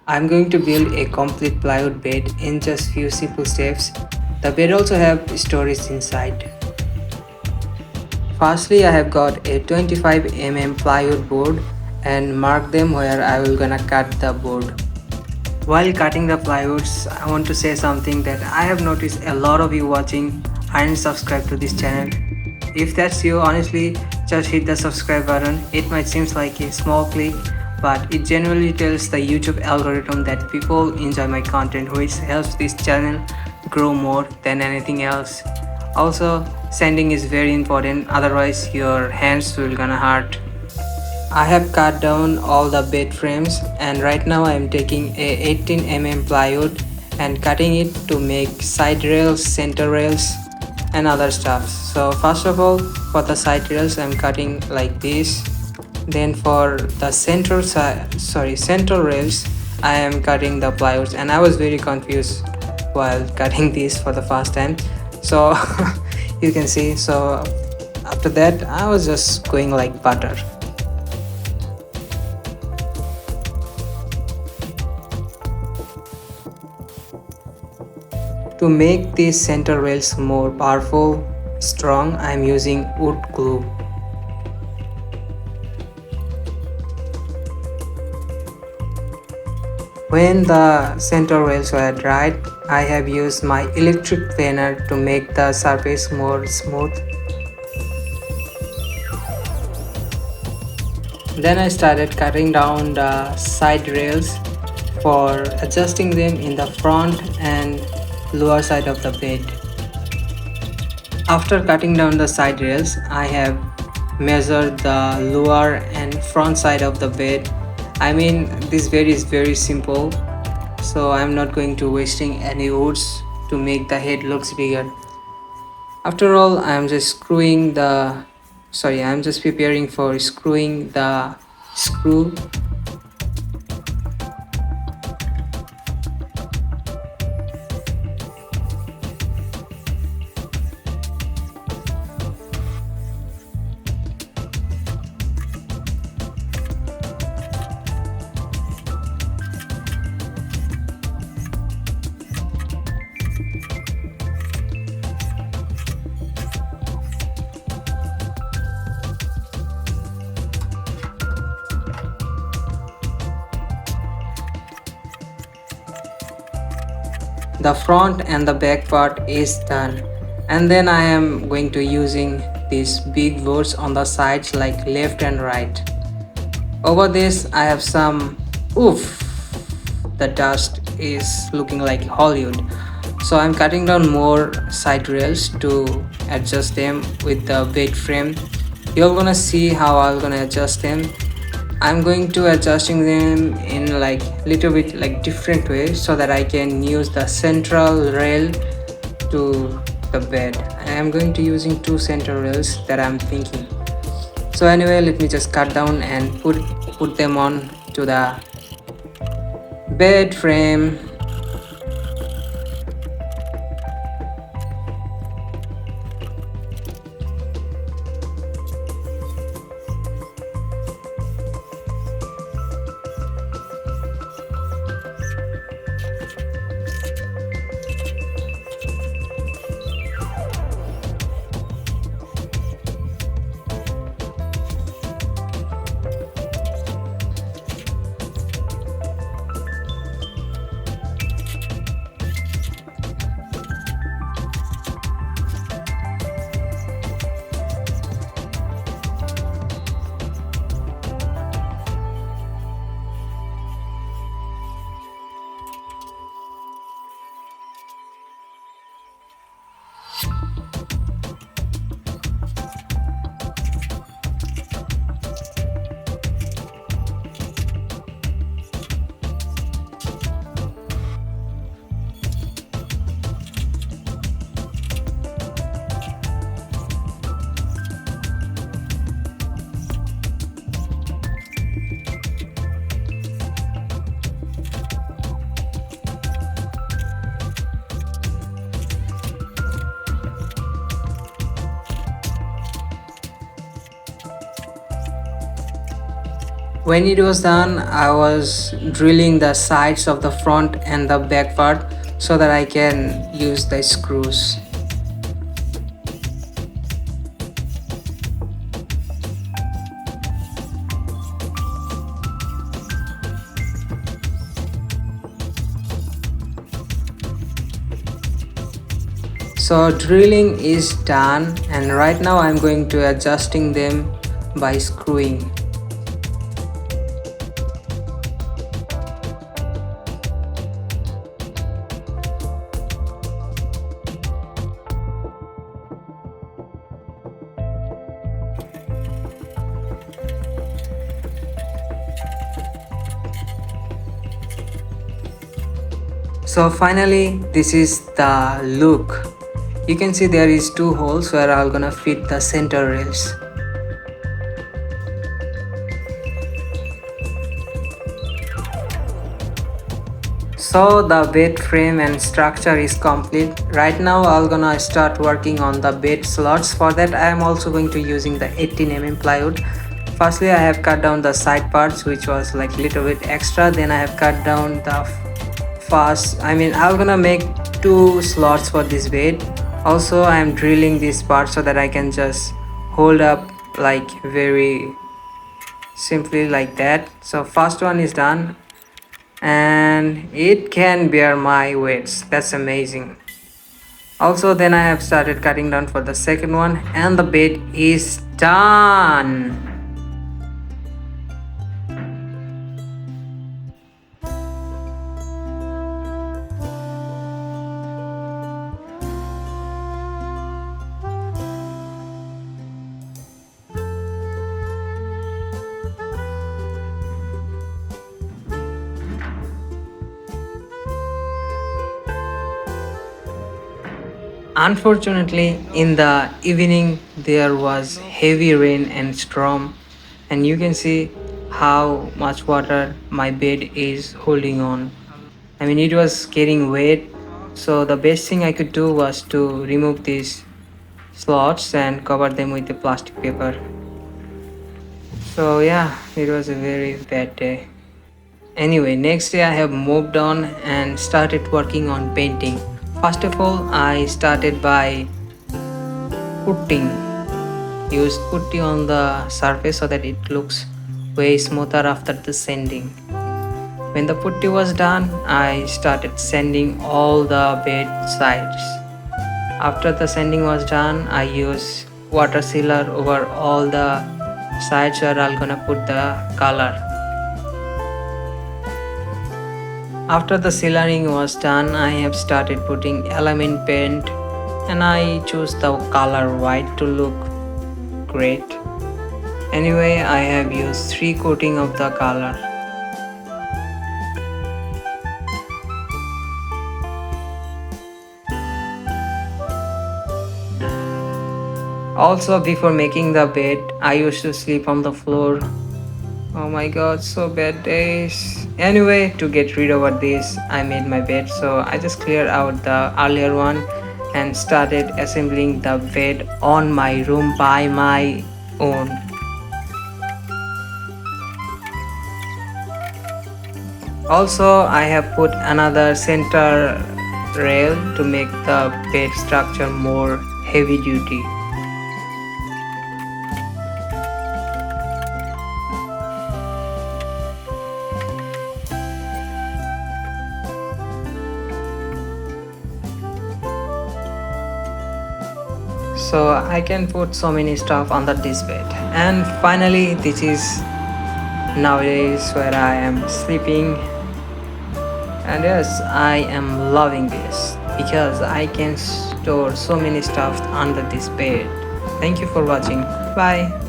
I'm going to build a complete plywood bed in just few simple steps. The bed also have storage inside. Firstly, I have got a 25 mm plywood board and mark them where I will gonna cut the board. While cutting the plywoods, I want to say something that I have noticed a lot of you watching aren't subscribed to this channel. If that's you, honestly, just hit the subscribe button. It might seem like a small click, but it genuinely tells the YouTube algorithm that people enjoy my content, which helps this channel grow more than anything else. Also, sanding is very important, otherwise your hands will gonna hurt. I have cut down all the bed frames and right now I am taking a 18 mm plywood and cutting it to make side rails, center rails and other stuff. So first of all, for the side rails I am cutting like this. Then for the center rails I am cutting the plywoods, and I was very confused while cutting this for the first time. So you can see, so after that I was just going like butter. To make these center rails more powerful, strong, I am using wood glue. When the center rails were dried, I have used my electric planer to make the surface more smooth. Then I started cutting down the side rails for adjusting them in the front and lower side of the bed. After cutting down the side rails, I have measured the lower and front side of the bed. I mean, this bed is very simple, so I'm not going to wasting any woods to make the head looks bigger. After all, I'm just preparing for screwing the screw. The front and the back part is done, and then I am going to using these big boards on the sides like left and right. Over this I have some, oof, the dust is looking like Hollywood. So I'm cutting down more side rails to adjust them with the bed frame. You're gonna see how I'm gonna adjust them. I'm going to adjusting them in like little bit like different ways so that I can use the central rail to the bed. I am going to using two center rails that I'm thinking. So anyway, let me just cut down and put them on to the bed frame. When it was done, I was drilling the sides of the front and the back part so that I can use the screws. So drilling is done, and right now I'm going to adjusting them by screwing. So finally, this is the look. You can see there is two holes where I'm gonna fit the center rails. So the bed frame and structure is complete. Right now I'm gonna start working on the bed slots. For that I am also going to using the 18 mm plywood. Firstly I have cut down the side parts which was like little bit extra. Then I have cut down the I'm gonna make two slots for this bed. Also I am drilling this part so that I can just hold up like very simply like that. So first one is done and it can bear my weights. That's amazing. Also then I have started cutting down for the second one and the bed is done. Unfortunately, in the evening there was heavy rain and storm, and you can see how much water my bed is holding on. It was getting wet, so the best thing I could do was to remove these slots and cover them with the plastic paper. So yeah, it was a very bad day. Anyway, next day I have moved on and started working on painting. First of all, I started by putting. Used putty on the surface so that it looks way smoother after the sanding. When the putty was done, I started sanding all the bed sides. After the sanding was done, I used water sealer over all the sides where I'm gonna put the color. After the sealing was done, I have started putting element paint and I choose the color white to look great. Anyway, I have used 3 coating of the color. Also, before making the bed, I used to sleep on the floor. Oh my god, so bad days. Anyway, to get rid of this, I made my bed, so I just cleared out the earlier one and started assembling the bed on my room by my own. Also, I have put another center rail to make the bed structure more heavy duty. So I can put so many stuff under this bed. And finally, this is nowadays where I am sleeping. And yes, I am loving this because I can store so many stuff under this bed. Thank you for watching. Bye.